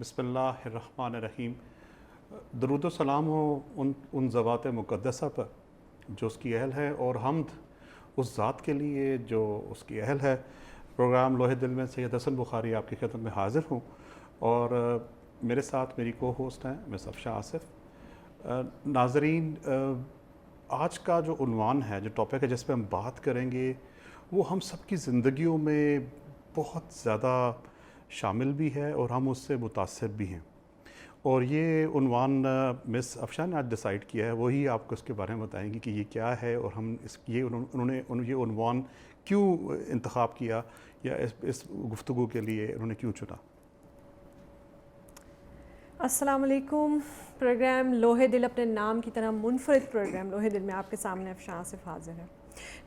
بسم اللہ الرحمن الرحیم. درود و سلام ہو ان ذوات مقدسہ پر جو اس کی اہل ہے، اور حمد اس ذات کے لیے جو اس کی اہل ہے. پروگرام لوہے دل میں سید حسن بخاری آپ کی خدمت میں حاضر ہوں، اور میرے ساتھ میری کو ہوسٹ ہیں مس افشاں آصف. ناظرین، آج کا جو عنوان ہے، جو ٹاپک ہے جس پہ ہم بات کریں گے، وہ ہم سب کی زندگیوں میں بہت زیادہ شامل بھی ہے اور ہم اس سے متاثر بھی ہیں. اور یہ عنوان مس افشاں نے آج ڈیسائیڈ کیا ہے، وہی آپ کو اس کے بارے میں بتائیں گی کہ یہ کیا ہے، اور ہم انہوں نے یہ عنوان کیوں انتخاب کیا، یا اس گفتگو کے لیے انہوں نے کیوں چنا. السلام علیکم. پروگرام لوہے دل اپنے نام کی طرح منفرد پروگرام لوہے دل میں آپ کے سامنے افشاں آصف حاضر ہے.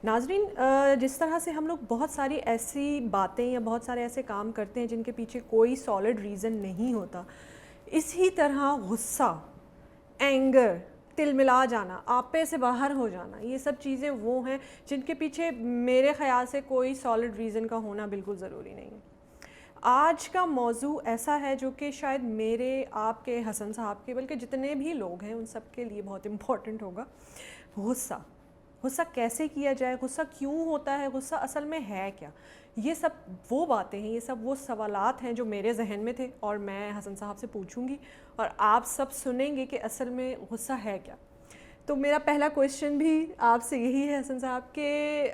ناظرین، جس طرح سے ہم لوگ بہت ساری ایسی باتیں یا بہت سارے ایسے کام کرتے ہیں جن کے پیچھے کوئی سالڈ ریزن نہیں ہوتا، اسی طرح غصہ، اینگر، تل ملا جانا، آپے سے باہر ہو جانا، یہ سب چیزیں وہ ہیں جن کے پیچھے میرے خیال سے کوئی سالڈ ریزن کا ہونا بالکل ضروری نہیں ہے. آج کا موضوع ایسا ہے جو کہ شاید میرے، آپ کے، حسن صاحب کے، بلکہ جتنے بھی لوگ ہیں ان سب کے لیے بہت امپورٹنٹ ہوگا. غصہ کیسے کیا جائے، غصہ کیوں ہوتا ہے، غصہ اصل میں ہے کیا. یہ سب وہ باتیں ہیں، یہ سب وہ سوالات ہیں جو میرے ذہن میں تھے، اور میں حسن صاحب سے پوچھوں گی اور آپ سب سنیں گے کہ اصل میں غصہ ہے کیا. تو میرا پہلا کویشچن بھی آپ سے یہی ہے حسن صاحب کہ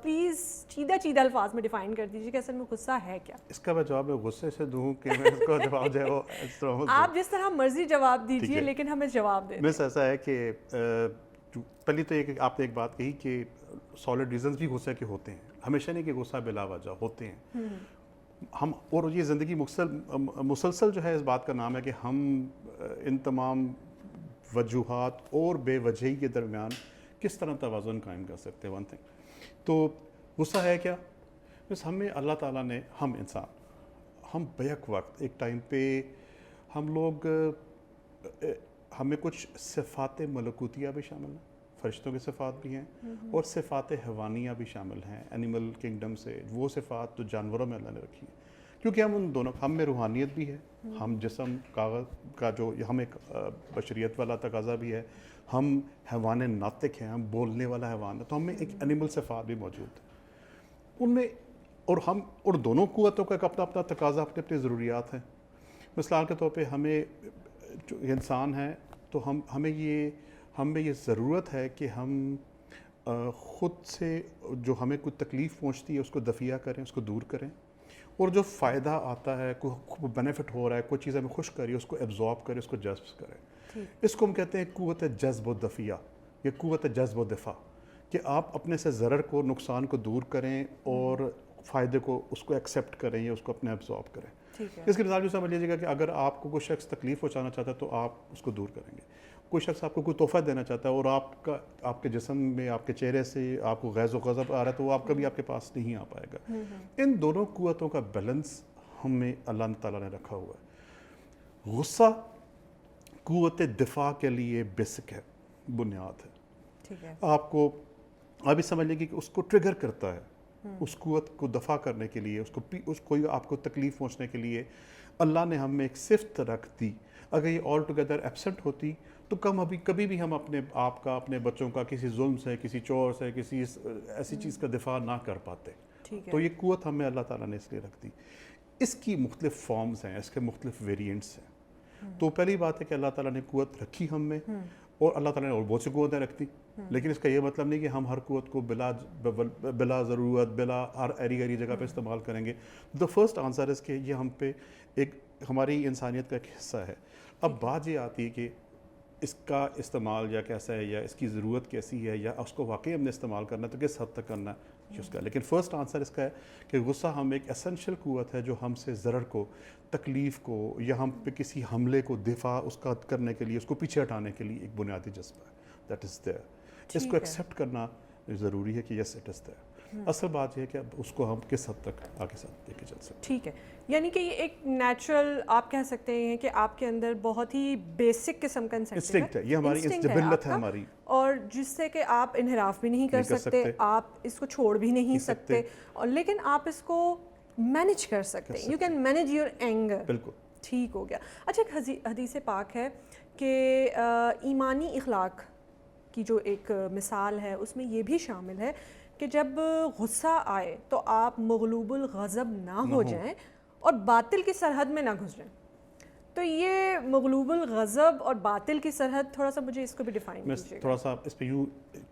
پلیز چیدہ الفاظ میں ڈیفائن کر دیجیے کہ اصل میں غصہ ہے کیا. اس کا میں جواب غصے سے دوں کہ میں اس کو جواب جو ہے وہ اس طرح آپ جس طرح مرضی جواب دیجیے، لیکن ہمیں جواب دیں. مس ایسا ہے کہ پہلی تو یہ کہ آپ نے ایک بات کہی کہ سالڈ ریزنز بھی غصے کے ہوتے ہیں، ہمیشہ نہیں کہ غصہ بلا وجہ ہوتے ہیں. ہم، اور یہ زندگی مسلسل جو ہے اس بات کا نام ہے کہ ہم ان تمام وجوہات اور بے وجہی کے درمیان کس طرح توازن قائم کر سکتے ہیں. ون تھنگ تو غصہ ہے کیا. بس ہمیں اللہ تعالیٰ نے، ہم انسان، ہم بیک وقت ایک ٹائم پہ ہم لوگ، ہمیں کچھ صفات ملکوتیہ بھی شامل ہیں، فرشتوں کی صفات بھی ہیں، اور صفات حیوانیہ بھی شامل ہیں اینیمل کنگڈم سے. وہ صفات جو جانوروں میں اللہ نے رکھی ہیں، کیونکہ ہم ان دونوں، ہم میں روحانیت بھی ہے، ہم جسم کا جو ہم ایک بشریت والا تقاضا بھی ہے، ہم حیوان ناطق ہیں، ہم بولنے والا حیوان ہے، تو ہم میں ایک اینیمل صفات بھی موجود ہے ان میں. اور دونوں قوتوں کا ایک اپنا اپنا تقاضا، اپنے اپنی ضروریات ہیں. مثال کے طور پہ ہمیں جو انسان ہیں تو ہمیں یہ ضرورت ہے کہ ہم خود سے جو ہمیں کوئی تکلیف پہنچتی ہے اس کو دفیع کریں، اس کو دور کریں، اور جو فائدہ آتا ہے، کوئی بینیفٹ ہو رہا ہے، کوئی چیز ہمیں خوش کری، اس کو ایبزارب کرے، اس کو جذب کرے. اس کو ہم کہتے ہیں قوت جذب و دفیع یا قوت جذب و دفاع، کہ آپ اپنے سے ضرر کو، نقصان کو دور کریں اور فائدے کو، اس کو ایکسیپٹ کریں یا اس کو اپنے ایبزارب کریں. اس کی مثال جو سمجھ لیجیے گا کہ اگر آپ کو کوئی شخص تکلیف پہنچانا چاہتا ہے تو آپ اس کو دور کریں گے. کوئی شخص آپ کو کوئی تحفہ دینا چاہتا ہے اور آپ کے جسم میں، آپ کے چہرے سے آپ کو غیظ و غضب آ رہا ہے، تو وہ آپ کبھی آپ کے پاس نہیں آ پائے گا. ان دونوں قوتوں کا بیلنس ہمیں اللہ تعالیٰ نے رکھا ہوا ہے. غصہ قوت دفاع کے لیے بیسک ہے، بنیاد ہے. آپ کو ابھی سمجھ لیجیے کہ اس کو ٹریگر کرتا ہے، اس قوت کو دفاع کرنے کے لیے، اس کو آپ کو تکلیف پہنچنے کے لیے اللہ نے ہم میں ایک صفت رکھ دی. اگر یہ آل ٹوگیدر ایبسنٹ ہوتی تو کبھی بھی ہم اپنے آپ کا، اپنے بچوں کا کسی ظلم سے، کسی چور سے، کسی ایسی چیز کا دفاع نہ کر پاتے. تو یہ قوت ہمیں اللہ تعالیٰ نے اس لیے رکھ دی. اس کی مختلف فارمز ہیں، اس کے مختلف ویریئنٹس ہیں. تو پہلی بات ہے کہ اللہ تعالیٰ نے قوت رکھی ہم میں، اور اللہ تعالیٰ نے اور بہت سی قوتیں رکھتی، لیکن اس کا یہ مطلب نہیں کہ ہم ہر قوت کو بلا ضرورت، بلا ہر ایری جگہ پہ استعمال کریں گے. دا فرسٹ آنسر ہے کہ یہ ہم پہ ایک ہماری انسانیت کا ایک حصہ ہے. اب بات یہ آتی ہے کہ اس کا استعمال یا کیسا ہے، یا اس کی ضرورت کیسی ہے، یا اس کو واقعی ہم نے استعمال کرنا ہے تو کس حد تک کرنا ہے اس کا. لیکن فرسٹ آنسر اس کا ہے کہ غصہ ہم ایک ایسنشل قوت ہے جو ہم سے ضرر کو، تکلیف کو، یا ہم پہ کسی حملے کو دفاع اس کا کرنے کے لیے، اس کو پیچھے ہٹانے کے لیے ایک بنیادی جذبہ ہے. That is there. اس کو ایکسیپٹ کرنا ضروری ہے کہ یس اٹ از دیئر. اصل بات یہ ہے کہ اب اس کو ہم کس حد تک آگے ساتھ لے کے چل سکتے. ٹھیک ہے، یعنی کہ یہ ایک نیچرل، آپ کہہ سکتے ہیں کہ آپ کے اندر بہت ہی بیسک قسم کا انسٹنکٹ ہے، یہ ہماری جبلت ہے ہماری، اور جس سے کہ آپ انحراف بھی نہیں کر سکتے، آپ اس کو چھوڑ بھی نہیں سکتے، اور لیکن آپ اس کو مینیج کر سکتے ہیں. You can manage your anger. بالکل ٹھیک ہو گیا. اچھا ایک حدیث پاک ہے کہ ایمانی اخلاق کی جو ایک مثال ہے اس میں یہ بھی شامل ہے کہ جب غصہ آئے تو آپ مغلوب الغضب نہ ہو جائیں اور باطل کی سرحد میں نہ گھس جائیں. تو یہ مغلوب الغضب اور باطل کی سرحد تھوڑا سا مجھے اس کو بھی ڈیفائن کیجیے. میں تھوڑا سا اس پہ یوں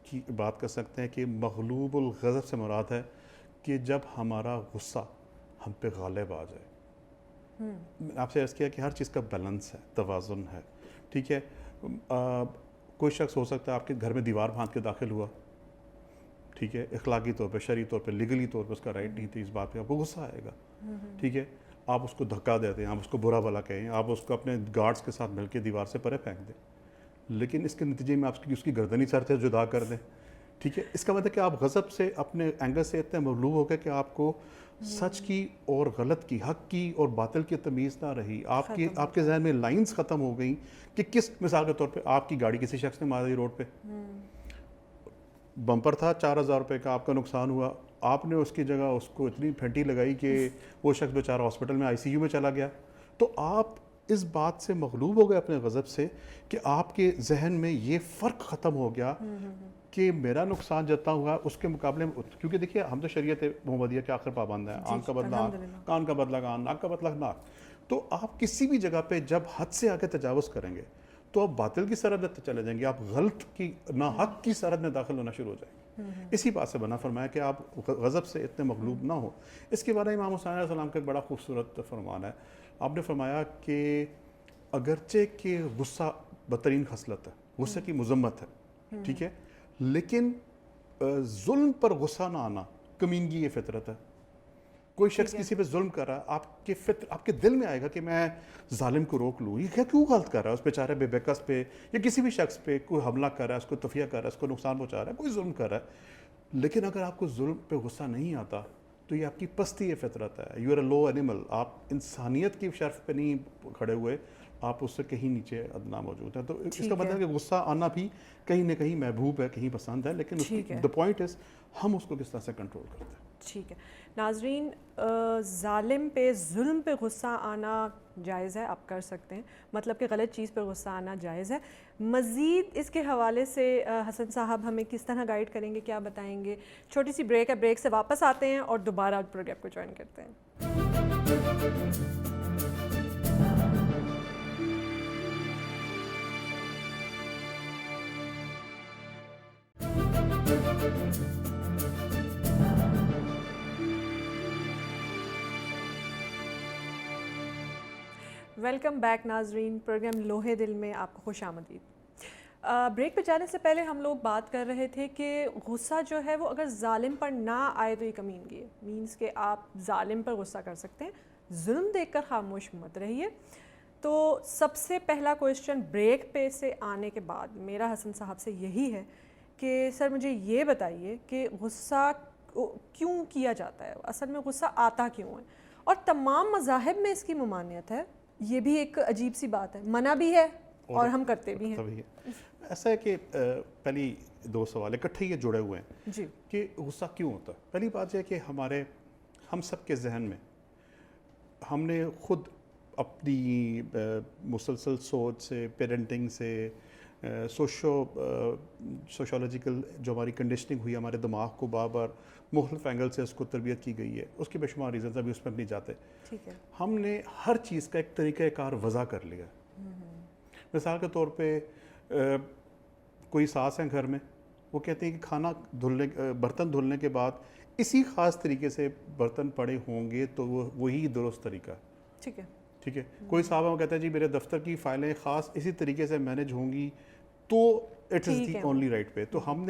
کی بات کر سکتے ہیں کہ مغلوب الغضب سے مراد ہے کہ جب ہمارا غصہ ہم پہ غالب آ جائے. آپ سے عرض کیا کہ ہر چیز کا بیلنس ہے, توازن ہے, ٹھیک ہے. کوئی شخص ہو سکتا ہے آپ کے گھر میں دیوار باندھ کے داخل ہوا, ٹھیک ہے, اخلاقی طور پہ, شرعی طور پہ, لیگلی طور پہ اس کا رائٹ نہیں تھی, اس بات پہ آپ کو غصہ آئے گا, ٹھیک ہے. آپ اس کو دھکا دیتے ہیں, آپ اس کو برا بھلا کہیں, آپ اس کو اپنے گارڈز کے ساتھ مل کے دیوار سے پرے پھینک دیں, لیکن اس کے نتیجے میں آپ اس کی گردن ہی سر سے جدا کر دیں, ٹھیک ہے. اس کا مطلب کہ آپ غضب سے اپنے اینگر سے اتنے مغلوب ہو گئے کہ آپ کو سچ کی اور غلط کی, حق کی اور باطل کی تمیز نہ رہی. آپ کے ذہن میں لائنز ختم ہو گئیں کہ کس, مثال کے طور پہ آپ کی گاڑی کسی شخص نے مار دی روڈ پہ, بمپر تھا 4,000 روپے کا, آپ کا نقصان ہوا, آپ نے اس کی جگہ اس کو اتنی پھینٹی لگائی کہ وہ شخص بیچارہ ہاسپٹل میں ICU میں چلا گیا. تو آپ اس بات سے مغلوب ہو گئے اپنے غضب سے کہ آپ کے ذہن میں یہ فرق ختم ہو گیا کہ میرا نقصان جتنا ہوا اس کے مقابلے میں, کیونکہ دیکھیے ہم تو شریعت محمدیہ کے آخر پابند ہیں, آنکھ کا بدلہ آنکھ, کان کا بدلہ کان, ناک کا بدلہ ناک. تو آپ کسی بھی جگہ پہ جب حد سے آگے تجاوز کریں گے تو آپ باطل کی سرحد میں چلے جائیں گے, آپ غلط کی نا حق کی سرحد میں داخل ہونا شروع ہو جائیں گے. اسی بات سے بنا فرمایا کہ آپ غضب سے اتنے مغلوب نہ ہو. اس کے بارے میں امام حسین علیہ السلام کا ایک بڑا خوبصورت فرمان ہے. آپ نے فرمایا کہ اگرچہ کہ غصہ بدترین خصلت ہے, غصے کی مذمت ہے, ٹھیک ہے, لیکن ظلم پر غصہ نہ آنا کمینگی یہ فطرت ہے. کوئی شخص کسی پہ ظلم کر رہا ہے, آپ کے دل میں آئے گا کہ میں ظالم کو روک لوں, یہ کیوں غلط کر رہا ہے, اس بیچارے بے بکس پہ یا کسی بھی شخص پہ کوئی حملہ کر رہا ہے, اس کو تفیہ کر رہا ہے, اس کو نقصان پہنچا رہا ہے, کوئی ظلم کر رہا ہے. لیکن اگر آپ کو ظلم پہ غصہ نہیں آتا تو یہ آپ کی پستی یہ فطرت ہے. You are a low animal, آپ انسانیت کی شرف پہ نہیں کھڑے ہوئے, آپ اس سے کہیں نیچے ادنا موجود ہیں. تو اس کا مطلب ہے کہ غصہ آنا بھی کہیں نہ کہیں محبوب ہے, کہیں پسند ہے, لیکن دا پوائنٹ از ہم اس کو کس طرح سے کنٹرول کرتے ہیں. ٹھیک ہے ناظرین, ظالم پہ ظلم پہ غصہ آنا جائز ہے, آپ کر سکتے ہیں, مطلب کہ غلط چیز پہ غصہ آنا جائز ہے. مزید اس کے حوالے سے حسن صاحب ہمیں کس طرح گائیڈ کریں گے, کیا بتائیں گے؟ چھوٹی سی بریک ہے, بریک سے واپس آتے ہیں اور دوبارہ پروگرام کو جوائن کرتے ہیں. ویلکم بیک ناظرین, پروگرام لوہے دل میں آپ کو خوش آمدید. بریک پہ جانے سے پہلے ہم لوگ بات کر رہے تھے کہ غصہ جو ہے وہ اگر ظالم پر نہ آئے تو یہ کمینگی ہے. مینس کہ آپ ظالم پر غصہ کر سکتے ہیں, ظلم دیکھ کر خاموش مت رہیے. تو سب سے پہلا کویشچن بریک پہ سے آنے کے بعد میرا حسن صاحب سے یہی ہے کہ سر مجھے یہ بتائیے کہ غصہ کیوں کیا جاتا ہے, اصل میں غصہ آتا کیوں ہے, اور تمام مذاہب میں اس کی ممانعت ہے. یہ بھی ایک عجیب سی بات ہے, منع بھی ہے اور ہم کرتے بھی ہیں. ایسا ہے کہ پہلی دو سوال اکٹھے یہ جڑے ہوئے ہیں جی, کہ غصہ کیوں ہوتا ہے. پہلی بات یہ ہے کہ ہم سب کے ذہن میں ہم نے خود اپنی مسلسل سوچ سے, پیرنٹنگ سے, سوشولوجیکل جو ہماری کنڈیشننگ ہوئی, ہمارے دماغ کو بار بار مختلف اینگل سے اس کو تربیت کی گئی ہے, اس کے بے شمار ریزنز ابھی اس پر نہیں جاتے. ٹھیک ہے, ہم نے ہر چیز کا ایک طریقہ کار وضع کر لیا. مثال کے طور پہ کوئی ساس ہیں گھر میں, وہ کہتے ہیں کہ برتن دھلنے کے بعد اسی خاص طریقے سے برتن پڑے ہوں گے تو وہی درست طریقہ ہے. ٹھیک ہے, ٹھیک ہے. کوئی صاحب وہ کہتا ہے جی میرے دفتر کی فائلیں خاص اسی طریقے سے مینیج ہوں گی تو it is the only right پہ. تو ہم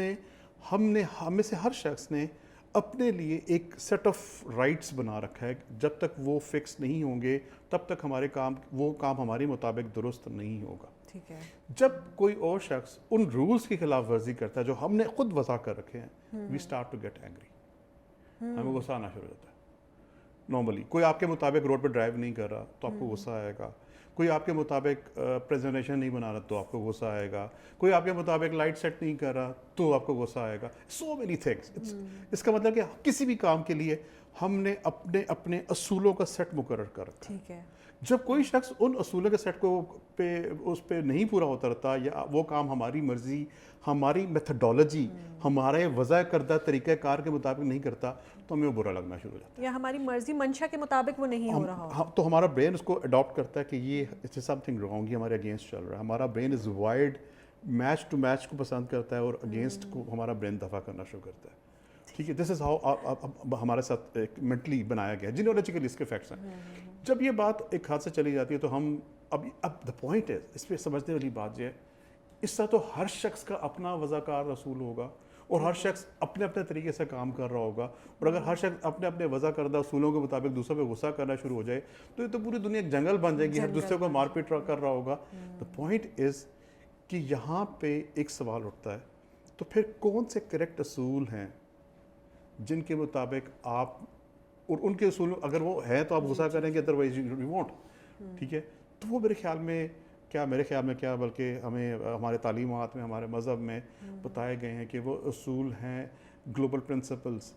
میں سے ہر شخص نے اپنے لیے ایک سیٹ آف رائٹس بنا رکھا ہے. جب تک وہ فکس نہیں ہوں گے تب تک وہ کام ہمارے مطابق درست نہیں ہوگا. ٹھیک ہے. جب کوئی اور شخص ان رولز کی خلاف ورزی کرتا ہے جو ہم نے خود وضع کر رکھے ہیں, we start to get angry, ہمیں غصہ آنا شروع ہوتا ہے. نارملی کوئی آپ کے مطابق روڈ پہ ڈرائیو نہیں کر رہا تو آپ کو غصہ آئے گا. کوئی آپ کے مطابق پریزنٹیشن نہیں بنا رہا تو آپ کو غصہ آئے گا, کوئی آپ کے مطابق لائٹ سیٹ نہیں کر رہا تو آپ کو غصہ آئے گا. So many things. اس کا مطلب کہ کسی بھی کام کے لیے ہم نے اپنے اصولوں کا سیٹ مقرر کر رکھا. ٹھیک ہے. جب کوئی شخص ان اصولوں کے سیٹ کو اس پہ نہیں پورا اترتا یا وہ کام ہماری مرضی, ہماری میتھڈالوجی, ہمارے وضع کردہ طریقہ کار کے مطابق نہیں کرتا تو ہمیں وہ برا لگنا شروع ہو جاتا ہے, یا ہماری مرضی منشا کے مطابق وہ نہیں ہو رہا ہو. تو ہمارا برین اس کو اڈاپٹ کرتا ہے کہ یہ سم تھنگ رانگ, یہ ہمارے اگینسٹ چل رہا ہے. ہمارا brain is wide, match to match کو پسند کرتا ہے اور اگینسٹ کو ہمارا برین دفاع کرنا شروع کرتا ہے. ٹھیک ہے, دس از ہاؤ ہمارے ساتھ مینٹلی بنایا گیا ہے, جینیالوجیکلی اس کے فیکٹس ہیں. جب یہ بات ایک ہاتھ سے چلی جاتی ہے تو ہم اب دا پوائنٹ ہے, اس پہ سمجھنے والی بات یہ ہے, اس طرح تو ہر شخص کا اپنا وضع رسول ہوگا اور ہر شخص اپنے اپنے طریقے سے کام کر رہا ہوگا, اور اگر ہر شخص اپنے اپنے وضع کردہ اصولوں کے مطابق دوسروں پہ غصہ کرنا شروع ہو جائے تو یہ تو پوری دنیا ایک جنگل بن جائے گی, ہر دوسرے کو مار پیٹ کر رہا ہوگا. دا پوائنٹ از کہ یہاں پہ ایک سوال اٹھتا ہے, تو پھر کون سے کریکٹ اصول ہیں جن کے مطابق آپ, اور ان کے اصول اگر وہ ہے تو آپ غصہ کریں گے, ادروائز یو وونٹ. ٹھیک ہے, تو وہ میرے خیال میں کیا بلکہ ہمیں ہمارے تعلیمات میں, ہمارے مذہب میں بتائے گئے ہیں کہ وہ اصول ہیں گلوبل پرنسپلز,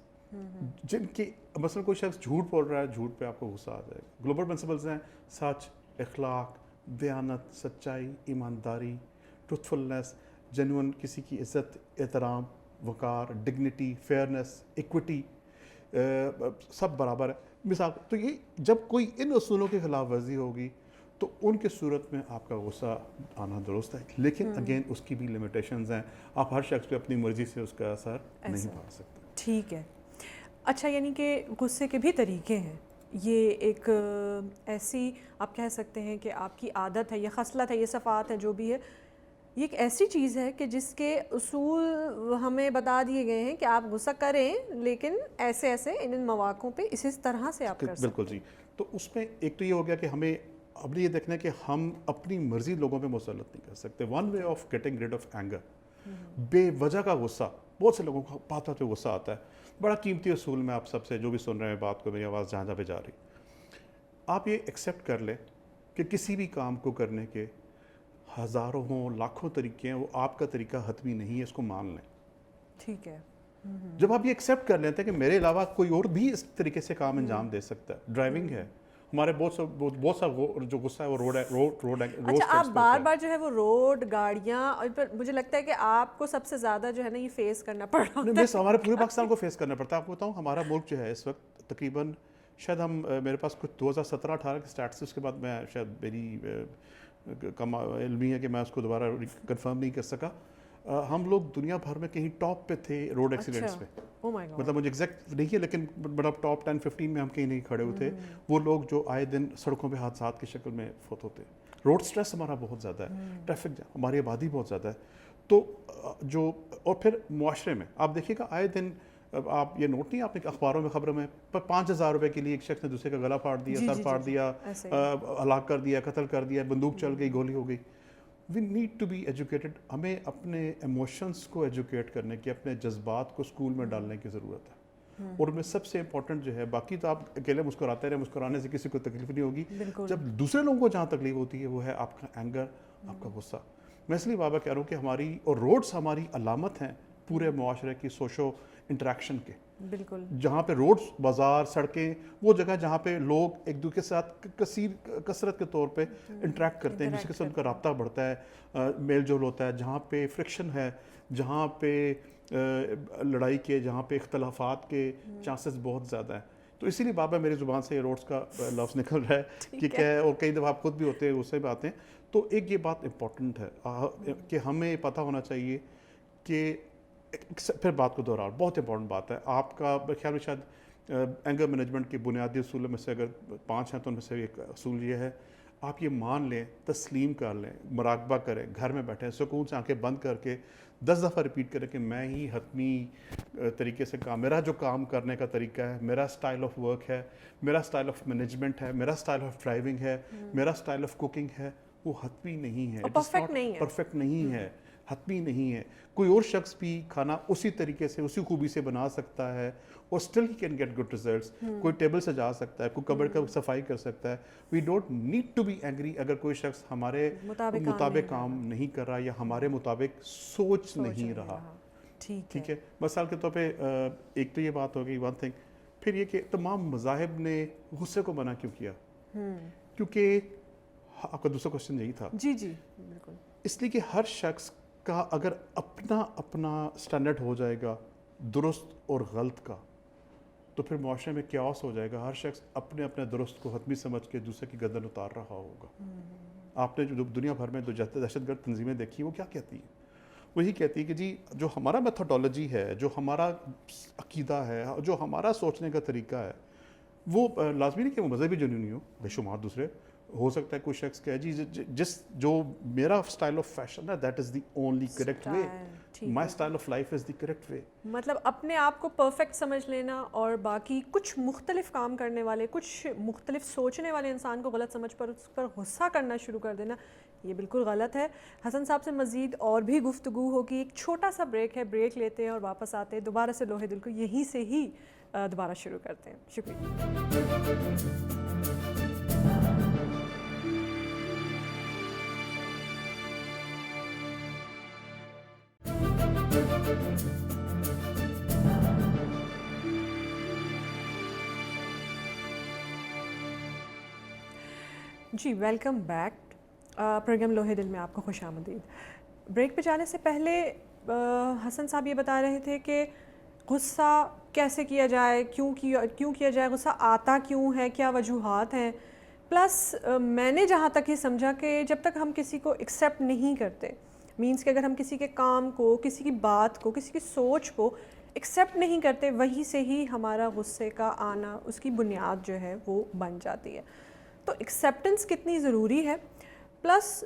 جن کی مثلا کوئی شخص جھوٹ بول رہا ہے, جھوٹ پہ آپ کو غصہ آ جائے گا. گلوبل پرنسپلز ہیں سچ, اخلاق, دیانت, سچائی, ایمانداری, ٹروتھفلنس, جینوئن کسی کی عزت, احترام, وقار, ڈگنیٹی, فیئرنس, ایکوٹی, سب برابر ہے. مثال تو یہ جب کوئی ان اصولوں کی خلاف ورزی ہوگی تو ان کی صورت میں آپ کا غصہ آنا درست ہے, لیکن اگین اس کی بھی لمیٹیشنز ہیں, آپ ہر شخص پہ اپنی مرضی سے اس کا اثر نہیں پا سکتے. ٹھیک ہے. اچھا, یعنی کہ غصے کے بھی طریقے ہیں. یہ ایک ایسی آپ کہہ سکتے ہیں کہ آپ کی عادت ہے, یہ خصلت ہے, یہ صفات ہے, جو بھی ہے, یہ ایک ایسی چیز ہے کہ جس کے اصول ہمیں بتا دیے گئے ہیں کہ آپ غصہ کریں لیکن ایسے ان مواقعوں پہ اس طرح سے آپ کر سکتے ہیں. بالکل جی. تو اس میں ایک تو یہ ہو گیا کہ ہمیں اب یہ دیکھنا ہے کہ ہم اپنی مرضی لوگوں پہ مسلط نہیں کر سکتے. One way of getting rid of anger, بے وجہ کا غصہ, بہت سے لوگوں کو بات پہ غصہ آتا ہے. بڑا قیمتی اصول میں آپ سب سے جو بھی سن رہے ہیں بات کو, میری آواز جہاں پہ جا رہی, آپ یہ ایکسیپٹ کر لیں کہ کسی بھی کام کو کرنے کے ہزاروں ہوں, لاکھوں طریقے ہیں, وہ آپ کا طریقہ حتمی نہیں ہے, اس کو مان لیں. ٹھیک ہے. جب آپ یہ ایکسیپٹ کر لیتے ہیں کہ میرے علاوہ کوئی اور بھی اس طریقے سے کام انجام دے سکتا ہے. ڈرائیونگ ہے, ہمارے بہت سا جو غصہ ہے وہ روڈ. اچھا, آپ بار بار جو ہے وہ روڈ, گاڑیاں, اور مجھے لگتا ہے کہ آپ کو سب سے زیادہ جو ہے نا یہ فیس کرنا پڑ رہا ہے. ہمارے پورے پاکستان کو فیس کرنا پڑتا ہے. آپ کو بتاؤں, ہمارا ملک جو ہے اس وقت تقریباً شاید میرے پاس کچھ 2017-18 کے اسٹیٹس, اس کے بعد میں شاید میری کم علمی ہے کہ میں اس کو دوبارہ کنفرم نہیں کر سکا, ہم لوگ دنیا بھر میں کہیں ٹاپ پہ تھے روڈ ایکسیڈنٹس پہ. مطلب مجھے ایگزیکٹ نہیں ہے لیکن بڑا ٹاپ 10-15 میں ہم کہیں نہیں کھڑے ہوتے. وہ لوگ جو آئے دن سڑکوں پہ حادثات کی شکل میں فوت ہوتے. روڈ سٹریس ہمارا بہت زیادہ ہے, ٹریفک ہماری آبادی بہت زیادہ ہے. تو جو اور پھر معاشرے میں آپ دیکھیے گا آئے دن, آپ یہ نوٹ نہیں, آپ نے اخباروں میں خبروں میں 5,000 روپے کے لیے ایک شخص نے دوسرے کا گلا پھاڑ دیا, سر پھاڑ دیا, ہلاک کر دیا, قتل کر دیا, بندوق چل گئی, گولی ہو گئی. We need to be educated. ہمیں اپنے ایموشنس کو ایجوکیٹ کرنے کی, اپنے جذبات کو اسکول میں ڈالنے کی ضرورت ہے. اور میں سب سے امپورٹنٹ جو ہے, باقی تو آپ اکیلے مسکراتے رہے, مسکرانے سے کسی کو تکلیف نہیں ہوگی. جب دوسرے لوگوں کو جہاں تکلیف ہوتی ہے وہ ہے آپ کا اینگر, آپ کا غصہ. میں اس لیے بابا کہہ رہا ہوں کہ ہماری اور روڈس ہماری علامت ہیں پورے معاشرے کی سوشو انٹریکشن کے. بالکل. جہاں پہ روڈز, بازار, سڑکیں, وہ جگہ جہاں پہ لوگ ایک دوسرے کے ساتھ کثرت کے طور پہ انٹریکٹ کرتے ہیں, جس کے ساتھ ان کا رابطہ بڑھتا ہے, میل جول ہوتا ہے, جہاں پہ فرکشن ہے, جہاں پہ لڑائی کے, جہاں پہ اختلافات کے چانسز بہت زیادہ ہیں. تو اسی لیے بابا میری زبان سے روڈز کا لفظ نکل رہا ہے کہ کیا ہے, اور کئی دفعہ آپ خود بھی ہوتے ہیں, اس سے بھی آتے ہیں. تو ایک یہ بات امپورٹنٹ ہے کہ ہمیں پتہ ہونا چاہیے کہ پھر بات کو دوہراؤ, بہت امپورٹنٹ بات ہے. آپ کا خیال میں شاید اینگر مینجمنٹ کے بنیادی اصولوں میں سے اگر 5 ہیں تو ان میں سے ایک اصول یہ ہے, آپ یہ مان لیں, تسلیم کر لیں, مراقبہ کریں, گھر میں بیٹھیں, سکون سے آنکھیں بند کر کے 10 دفعہ ریپیٹ کریں کہ میں ہی حتمی طریقے سے کام, میرا جو کام کرنے کا طریقہ ہے, میرا اسٹائل آف ورک ہے, میرا اسٹائل آف مینجمنٹ ہے, میرا اسٹائل آف ڈرائیونگ ہے, میرا اسٹائل آف کوکنگ ہے, وہ حتمی نہیں ہے, پرفیکٹ نہیں ہے. پرفیکٹ نہیں ہے. حتمی نہیں ہے. کوئی اور شخص بھی کھانا اسی طریقے سے اسی خوبی سے بنا سکتا ہے اور still he can get good results. کوئی ٹیبل سجا سکتا ہے, کوئی کبڈ کا صفائی کر سکتا ہے. We don't need to be angry اگر کوئی شخص ہمارے مطابق کام نہیں کر رہا یا ہمارے مطابق سوچ نہیں رہا. ٹھیک ہے, مثال کے طور پہ ایک تو یہ بات ہو گئی ون تھنگ. پھر یہ کہ تمام مذاہب نے غصے کو منع کیوں کیا؟ کیونکہ آپ کا دوسرا کوشچن یہی تھا. جی بالکل. اس لیے کہ ہر شخص کا اگر اپنا سٹینڈرڈ ہو جائے گا درست اور غلط کا, تو پھر معاشرے میں کیاس ہو جائے گا. ہر شخص اپنے درست کو حتمی سمجھ کے دوسرے کی گردن اتار رہا ہوگا. آپ نے جو دنیا بھر میں جو دہشت گرد تنظیمیں دیکھی وہ کیا کہتی ہیں؟ وہی کہتی ہے کہ جی جو ہمارا میتھڈالوجی ہے, جو ہمارا عقیدہ ہے, جو ہمارا سوچنے کا طریقہ ہے, وہ لازمی نہیں کہ وہ مذہبی جنونی ہو, بے شمار دوسرے ہو سکتا ہے. کوئی شخص کہے جی جو میرا اسٹائل آف فیشن ہے that is the only correct way, my style of life is the correct way. مطلب اپنے آپ کو پرفیکٹ سمجھ لینا اور باقی کچھ مختلف کام کرنے والے, کچھ مختلف سوچنے والے انسان کو غلط سمجھ پر اس پر غصہ کرنا شروع کر دینا, یہ بالکل غلط ہے. حسن صاحب سے مزید اور بھی گفتگو ہوگی. ایک چھوٹا سا بریک ہے, بریک لیتے ہیں اور واپس آتے ہیں. دوبارہ سے لوہے دل کو یہیں سے ہی دوبارہ شروع کرتے ہیں. شکریہ. جی ویلکم بیک. پروگرام لوہے دل میں آپ کو خوش آمدید. بریک پہ جانے سے پہلے حسن صاحب یہ بتا رہے تھے کہ غصہ کیسے کیا جائے, کیوں کیا جائے, غصہ آتا کیوں ہے, کیا وجوہات ہیں. پلس میں نے جہاں تک یہ سمجھا کہ جب تک ہم کسی کو ایکسیپٹ نہیں کرتے, مینس کہ اگر ہم کسی کے کام کو, کسی کی بات کو, کسی کی سوچ کو ایکسیپٹ نہیں کرتے, وہیں سے ہی ہمارا غصے کا آنا, اس کی بنیاد جو ہے وہ بن جاتی ہے. تو ایکسیپٹنس کتنی ضروری ہے. پلس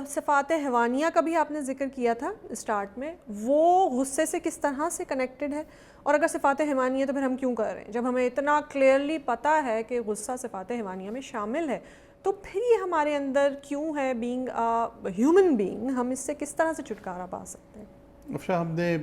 صفات حیوانیہ کا بھی آپ نے ذکر کیا تھا اسٹارٹ میں, وہ غصے سے کس طرح سے کنیکٹڈ ہے, اور اگر صفات حیوانیہ تو پھر ہم کیوں کر رہے ہیں جب ہمیں اتنا کلیئرلی پتہ ہے کہ غصہ صفات حیوانیہ میں شامل ہے, تو پھر یہ ہمارے اندر کیوں ہے. بینگ ہیومن بینگ ہم اس سے کس طرح سے چھٹکارا پا سکتے ہیں؟ افشا, ہم نے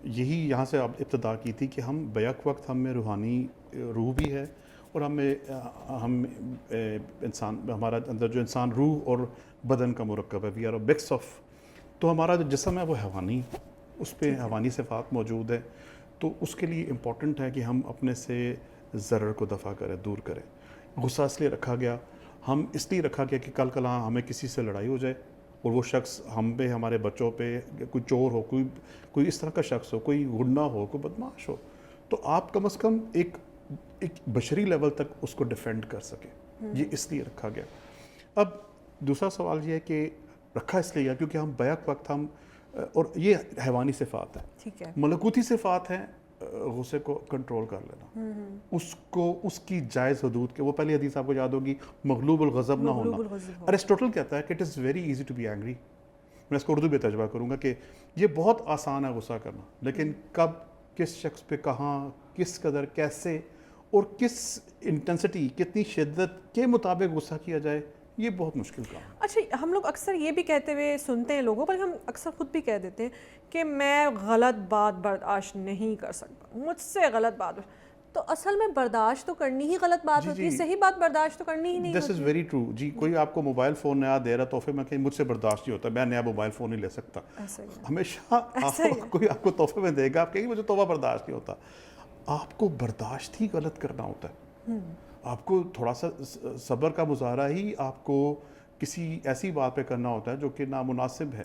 یہی یہاں سے ابتدا کی تھی کہ ہم بیک وقت ہم میں روحانی روح بھی ہے, اور ہم انسان, ہمارا اندر جو انسان روح اور بدن کا مرکب ہے, we are a mix of. تو ہمارا جو جسم ہے وہ حیوانی, اس پہ حیوانی صفات موجود ہے. تو اس کے لیے امپورٹنٹ ہے کہ ہم اپنے سے ضرر کو دفع کریں, دور کریں. غصہ اس لیے رکھا گیا, ہم اس لیے رکھا گیا کہ کل کلاں ہمیں کسی سے لڑائی ہو جائے اور وہ شخص ہم پہ, ہمارے بچوں پہ, کوئی چور ہو, کوئی اس طرح کا شخص ہو, کوئی غنڈہ ہو, کوئی بدماش ہو, تو آپ کم از کم ایک بشری لیول تک اس کو ڈیفینڈ کر سکیں. یہ اس لیے رکھا گیا. اب دوسرا سوال یہ ہے کہ رکھا اس لیے گیا کیونکہ ہم بیک وقت ہم, اور یہ حیوانی صفات ہے, ٹھیک ہے, ملکوتی صفات ہیں, غصے کو کنٹرول کر لینا, اس کو اس کی جائز حدود کے. وہ پہلی حدیث آپ کو یاد ہوگی, مغلوب الغضب نہ ہونا. ارسطوٹل کہتا ہے کہ it is very easy to be angry. میں اس کو اردو میں ترجمہ کروں گا کہ یہ بہت آسان ہے غصہ کرنا, لیکن کب, کس شخص پہ, کہاں, کس قدر, کیسے اور کس انٹینسٹی, کتنی شدت کے مطابق غصہ کیا جائے, یہ بہت مشکل کام ہے. اچھا, ہم لوگ اکثر یہ بھی کہتے ہوئے سنتے ہیں لوگوں پر, ہم اکثر خود بھی کہہ دیتے ہیں کہ میں غلط بات برداشت نہیں کر سکتا, مجھ سے غلط بات. تو اصل میں برداشت تو کرنی ہی غلط بات ہوتی ہے, صحیح بات برداشت تو کرنی ہی نہیں ہوتی. دس از ویری ٹرو. جی, کوئی آپ کو موبائل فون نیا دے رہا تحفے میں, کہ مجھ سے برداشت نہیں ہوتا, میں نیا موبائل فون نہیں لے سکتا. ہمیشہ کوئی آپ کو تحفے میں دے گا, آپ کہیں مجھے تحفہ برداشت نہیں ہوتا. آپ کو برداشت ہی غلط کرنا ہوتا ہے. آپ کو تھوڑا سا صبر کا مظاہرہ ہی آپ کو کسی ایسی بات پہ کرنا ہوتا ہے جو کہ نامناسب ہے.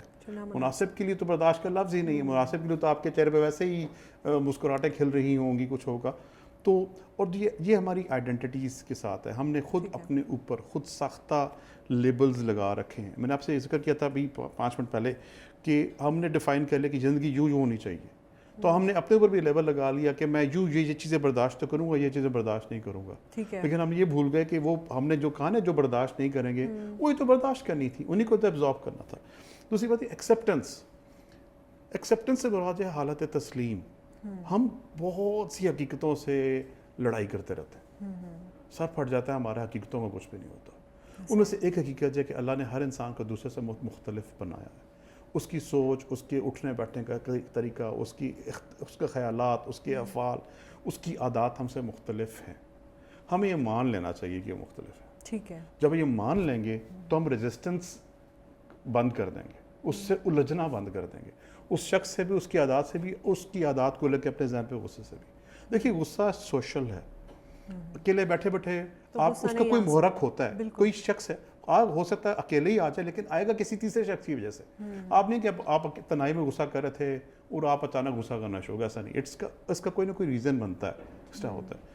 مناسب کے لیے تو برداشت کا لفظ ہی نہیں ہے. مناسب کے لیے تو آپ کے چہرے پہ ویسے ہی مسکراہٹیں کھل رہی ہوں گی, کچھ ہوگا. تو اور یہ ہماری آئیڈینٹیٹیز کے ساتھ ہے. ہم نے خود اپنے اوپر خود ساختہ لیبلز لگا رکھے ہیں. میں نے آپ سے ذکر کیا تھا ابھی 5 منٹ پہلے کہ ہم نے ڈیفائن کر لیا کہ زندگی یوں ہونی چاہیے. تو ہم نے اپنے اوپر بھی لیبل لگا لیا کہ میں یہ چیزیں برداشت تو کروں گا, یہ چیزیں برداشت نہیں کروں گا. لیکن ہم یہ بھول گئے کہ وہ ہم نے جو کہا نا, جو برداشت نہیں کریں گے, وہی تو برداشت کرنی تھی, انہیں کو تو ایبزارب کرنا تھا. دوسری بات ایکسیپٹنس. ایکسیپٹنس سے مراد ہے حالت تسلیم. ہم بہت سی حقیقتوں سے لڑائی کرتے رہتے ہیں, سر پھٹ جاتا ہے ہمارا, حقیقتوں میں کچھ بھی نہیں ہوتا. ان میں سے ایک حقیقت ہے کہ اللہ نے ہر انسان کو دوسرے سے مختلف بنایا ہے, اس کی سوچ، اس کے اٹھنے بیٹھنے کا طریقہ، اس کے خیالات، اس کے افعال، اس کی عادات ہم سے مختلف ہیں. ہمیں یہ مان لینا چاہیے کہ یہ مختلف ہے. ٹھیک ہے. جب یہ مان لیں گے تو ہم ریزسٹنس بند کر دیں گے، اس سے الجھنا بند کر دیں گے، اس شخص سے بھی، اس کی عادات سے بھی، اس کی عادات کو لے کے اپنے ذہن پہ غصے سے بھی. دیکھیے غصہ سوشل ہے. اکیلے بیٹھے بیٹھے آپ اس کا کوئی محرک ہوتا ہے، کوئی شخص ہے، ہو سکتا ہے اکیلے ہی آ جائے لیکن آئے گا کسی تیسرے شخص کی وجہ سے. آپ نہیں کہ آپ تنہائی میں غصہ کر رہے تھے اور آپ اچانک غصہ کرنا شروع ہو گیا، ایسا نہیں. اس کا کوئی نہ کوئی ریزن بنتا ہے، اس طرح ہوتا ہے.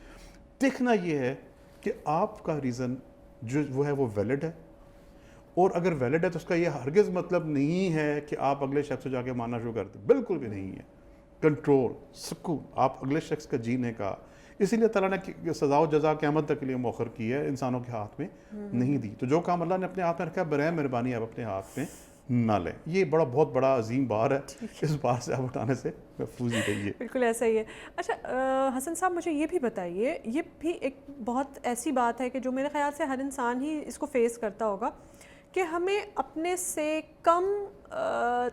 دیکھنا یہ ہے کہ آپ کا ریزن جو وہ ہے وہ ویلڈ ہے، اور اگر ویلڈ ہے تو اس کا یہ ہرگز مطلب نہیں ہے کہ آپ اگلے شخص سے جا کے ماننا شروع کر دیں. بالکل بھی نہیں ہے. کنٹرول، سکون آپ اگلے شخص کا جینے کا، اسی لیے تعالیٰ نے سزا و جزا قیامت تک کے لیے مؤخر کی ہے، انسانوں کے ہاتھ میں نہیں دی. تو جو کام اللہ نے اپنے ہاتھ میں رکھا ہے برائے مہربانی آپ اپنے ہاتھ میں نہ لیں. یہ بہت بڑا عظیم بار ہے، اس بار سے آپ اٹھانے سے محفوظ ہی رہیے. بالکل ایسا ہی ہے. اچھا حسن صاحب مجھے یہ بھی بتائیے، یہ بھی ایک بہت ایسی بات ہے کہ جو میرے خیال سے ہر انسان ہی اس کو فیس کرتا ہوگا کہ ہمیں اپنے سے کم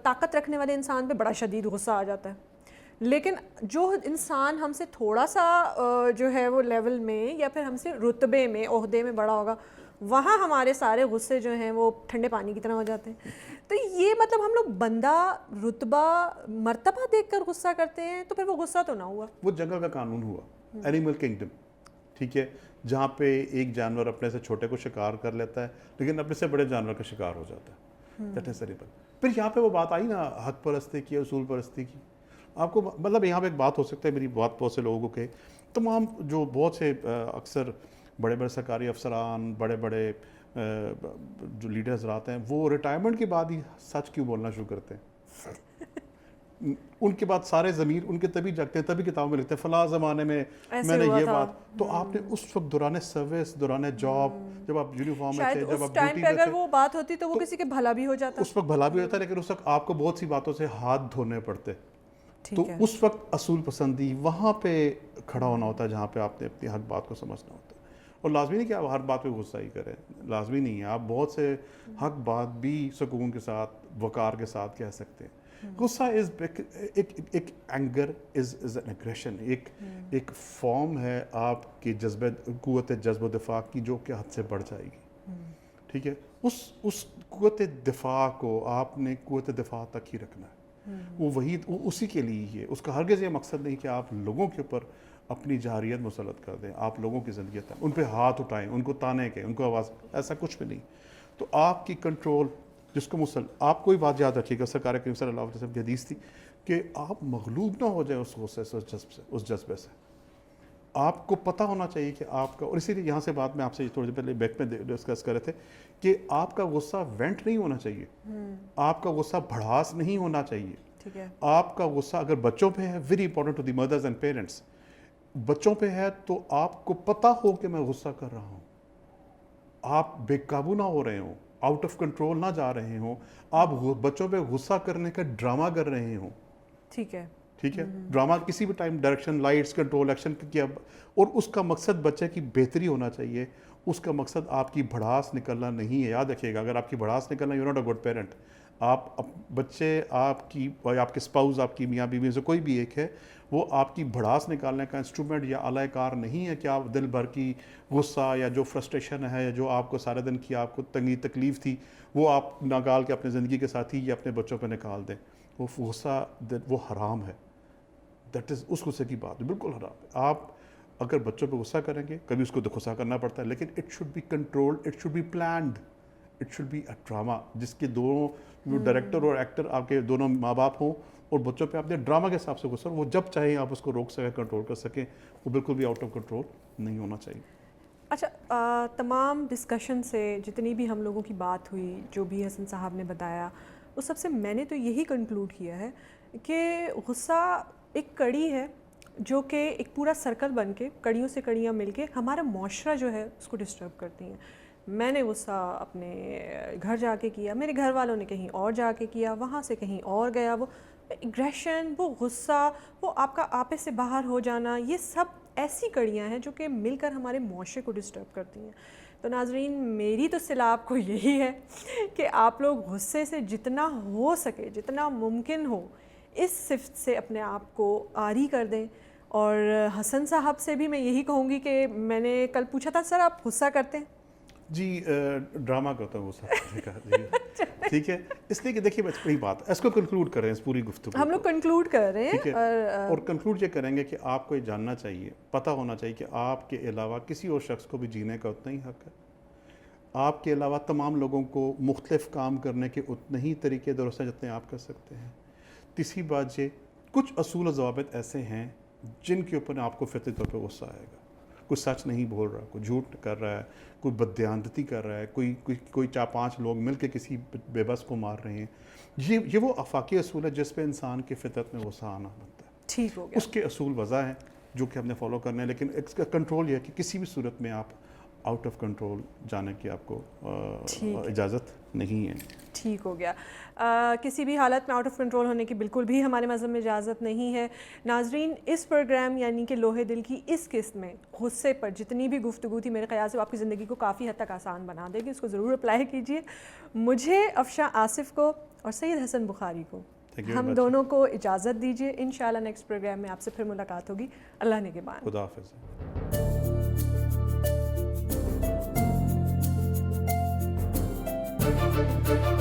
طاقت رکھنے والے انسان پہ بڑا شدید غصہ آ جاتا ہے، لیکن جو انسان ہم سے تھوڑا سا جو ہے وہ لیول میں یا پھر ہم سے رتبے میں، عہدے میں بڑا ہوگا، وہاں ہمارے سارے غصے جو ہیں وہ ٹھنڈے پانی کی طرح ہو جاتے ہیں. تو یہ مطلب ہم لوگ بندہ، رتبہ، مرتبہ دیکھ کر غصہ کرتے ہیں، تو پھر وہ غصہ تو نہ ہوا. وہ جنگل کا قانون ہوا، اینیمل کنگڈم. ٹھیک ہے، جہاں پہ ایک جانور اپنے سے چھوٹے کو شکار کر لیتا ہے لیکن اپنے سے بڑے جانور کا شکار ہو جاتا ہے. That is cerebral. پھر یہاں پہ وہ بات آئی نا حق پرستی کی، اصول پرستی کی. آپ کو مطلب یہاں پہ ایک بات ہو سکتا ہے، میری بات بہت سے لوگوں کے تمام جو بہت سے اکثر بڑے بڑے سرکاری افسران، بڑے بڑے جو لیڈرز رہتے ہیں، وہ ریٹائرمنٹ کے بعد ہی سچ کیوں بولنا شروع کرتے ہیں؟ ان کے بعد سارے ضمیر ان کے تبھی جگتے ہیں، تبھی کتابوں میں لکھتے ہیں فلاں زمانے میں میں نے یہ بات. تو آپ نے اس وقت دوران سروس، دوران جاب، جب آپ یونیفارم میں تھے، جب آپ ڈیوٹی میں تھے، اگر وہ بات ہوتی تو وہ کسی کے بھلا بھی ہو جاتا. اس وقت بھلا بھی ہوتا ہے، لیکن اس وقت آپ کو بہت سی باتوں سے ہاتھ دھونے پڑتے. تو اس وقت اصول پسندی وہاں پہ کھڑا ہونا ہوتا ہے جہاں پہ آپ نے اپنی حق بات کو سمجھنا ہوتا ہے. اور لازمی نہیں کہ آپ ہر بات پہ غصہ ہی کریں، لازمی نہیں ہے. آپ بہت سے حق بات بھی سکون کے ساتھ، وقار کے ساتھ کہہ سکتے ہیں. غصہ از ایک اینگر از این ایگریشن، ایک فارم ہے آپ کی قوت جذب و دفاع کی جو کہ حد سے بڑھ جائے گی. ٹھیک ہے، اس قوت دفاع کو آپ نے قوت دفاع تک ہی رکھنا ہے. وہ وہی اسی کے لیے ہی ہے. اس کا ہرگز یہ مقصد نہیں کہ آپ لوگوں کے اوپر اپنی جارحیت مسلط کر دیں، آپ لوگوں کی زندگی ان پہ ہاتھ اٹھائیں، ان کو تانے کہیں، ان کو آواز، ایسا کچھ بھی نہیں. تو آپ کی کنٹرول جس کو آپ کوئی بات یاد رکھیے گا، سرکار کریم صلی اللہ علیہ وسلم کی حدیث تھی کہ آپ مغلوب نہ ہو جائیں اس غصے سے، اس جذبے سے. آپ کو پتہ ہونا چاہیے کہ آپ کا، اور اسی لیے یہاں سے بات میں آپ سے تھوڑی دیر پہلے بیک میں ڈسکس کر رہے تھے کہ آپ کا غصہ وینٹ نہیں ہونا چاہیے، آپ کا غصہ بھڑاس نہیں ہونا چاہیے. آپ کا غصہ اگر بچوں پہ ہے، very important to the mothers and parents, بچوں پہ ہے تو آپ کو پتہ ہو کہ میں غصہ کر رہا ہوں، آپ بے قابو نہ ہو رہے ہوں، آؤٹ آف کنٹرول نہ جا رہے ہوں، آپ بچوں پہ غصہ کرنے کا ڈرامہ کر رہے ہوں. ٹھیک ہے، ڈرامہ کسی بھی time direction, lights, control, action کیا، اور اس کا مقصد بچے کی بہتری ہونا چاہیے. اس کا مقصد آپ کی بھڑاس نکلنا نہیں ہے. یاد رکھیے گا، اگر آپ کی بھڑاس نکلنا، you not a good parent. آپ بچے، آپ کے اسپاؤز، آپ کی میاں بیوی سے کوئی بھی ایک ہے، وہ آپ کی بھڑاس نکالنے کا انسٹرومنٹ یا آلہ کار نہیں ہے کہ آپ دل بھر کی غصہ یا جو فرسٹریشن ہے، جو آپ کو سارے دن کی آپ کو تنگی تکلیف تھی، وہ آپ نکال کے اپنے زندگی کے ساتھی یا اپنے بچوں پہ نکال دیں. وہ غصہ وہ حرام ہے. دیٹ از اس غصے کی بات بالکل حرام ہے. آپ اگر بچوں پہ غصہ کریں گے، کبھی اس کو غصہ کرنا پڑتا ہے، لیکن it should be controlled, it should be planned, it should be a drama جس کے دونوں ڈائریکٹر اور ایکٹر آپ کے دونوں ماں باپ ہوں، اور بچوں پہ آپ نے ڈرامہ کے حساب سے غصہ، وہ جب چاہیں آپ اس کو روک سکیں، کنٹرول کر سکیں. وہ بالکل بھی آؤٹ آف کنٹرول نہیں ہونا چاہیے. اچھا، تمام ڈسکشن سے جتنی بھی ہم لوگوں کی بات ہوئی، جو بھی حسن صاحب نے بتایا، اس سب سے میں نے تو یہی کنکلوڈ کیا ہے کہ غصہ ایک کڑی ہے جو کہ ایک پورا سرکل بن کے، کڑیوں سے کڑیاں مل کے ہمارا معاشرہ جو ہے اس کو ڈسٹرب کرتی ہیں. میں نے غصہ اپنے گھر جا کے کیا، میرے گھر والوں نے کہیں اور جا کے کیا، وہاں سے کہیں اور گیا. وہ ایگریشن، وہ غصہ، وہ آپ کا آپے سے باہر ہو جانا، یہ سب ایسی کڑیاں ہیں جو کہ مل کر ہمارے معاشرے کو ڈسٹرب کرتی ہیں. تو ناظرین میری تو صلاح آپ کو یہی ہے کہ آپ لوگ غصے سے جتنا ہو سکے جتنا ممکن ہو اس صفت سے اپنے آپ کو عاری کر دیں. اور حسن صاحب سے بھی میں یہی کہوں گی کہ میں نے کل پوچھا تھا سر آپ غصہ کرتے ہیں؟ جی ڈرامہ کرتا ہوں غصہ. ٹھیک ہے, اس لیے کہ دیکھیے بڑی بات ہے, اس کو کنکلوڈ کریں اس پوری گفتگو ہم لوگ کنکلوڈ کر رہے ہیں. اور کنکلوڈ یہ کریں گے کہ آپ کو یہ جاننا چاہیے, پتہ ہونا چاہیے کہ آپ کے علاوہ کسی اور شخص کو بھی جینے کا اتنا ہی حق ہے. آپ کے علاوہ تمام لوگوں کو مختلف کام کرنے کے اتنے ہی طریقے درست ہیں جتنے آپ کر سکتے ہیں. تیسری بات یہ, کچھ اصول و ضوابط ایسے ہیں جن کے اوپر آپ کو فطری طور پہ غصہ آئے گا. کوئی سچ نہیں بول رہا, کوئی جھوٹ کر رہا ہے, کوئی بددیانتی کر رہا ہے, کوئی 4-5 لوگ مل کے کسی بے بس کو مار رہے ہیں. یہ وہ آفاقی اصول ہے جس پہ انسان کی فطرت میں غصہ آنا بنتا ہے. ٹھیک ہو گیا. اس کے اصول وضع ہیں جو کہ ہم نے فالو کرنے ہیں, لیکن اس کا کنٹرول یہ ہے کہ کسی بھی صورت میں آپ آؤٹ آف کنٹرول جانے کی آپ کو اجازت نہیں ہے. ٹھیک ہو گیا. کسی بھی حالت میں آؤٹ آف کنٹرول ہونے کی بالکل بھی ہمارے مذہب میں اجازت نہیں ہے. ناظرین اس پروگرام یعنی کہ لوہے دل کی اس قسط میں غصے پر جتنی بھی گفتگو تھی میرے خیال سے آپ کی زندگی کو کافی حد تک آسان بنا دے گی. اس کو ضرور اپلائی کیجیے. مجھے افشاں آصف کو اور سید حسن بخاری کو ہم دونوں کو اجازت دیجیے. انشاءاللہ نیکسٹ پروگرام میں آپ سے پھر ملاقات ہوگی. اللہ نگہبان. خدا حافظ. Thank you.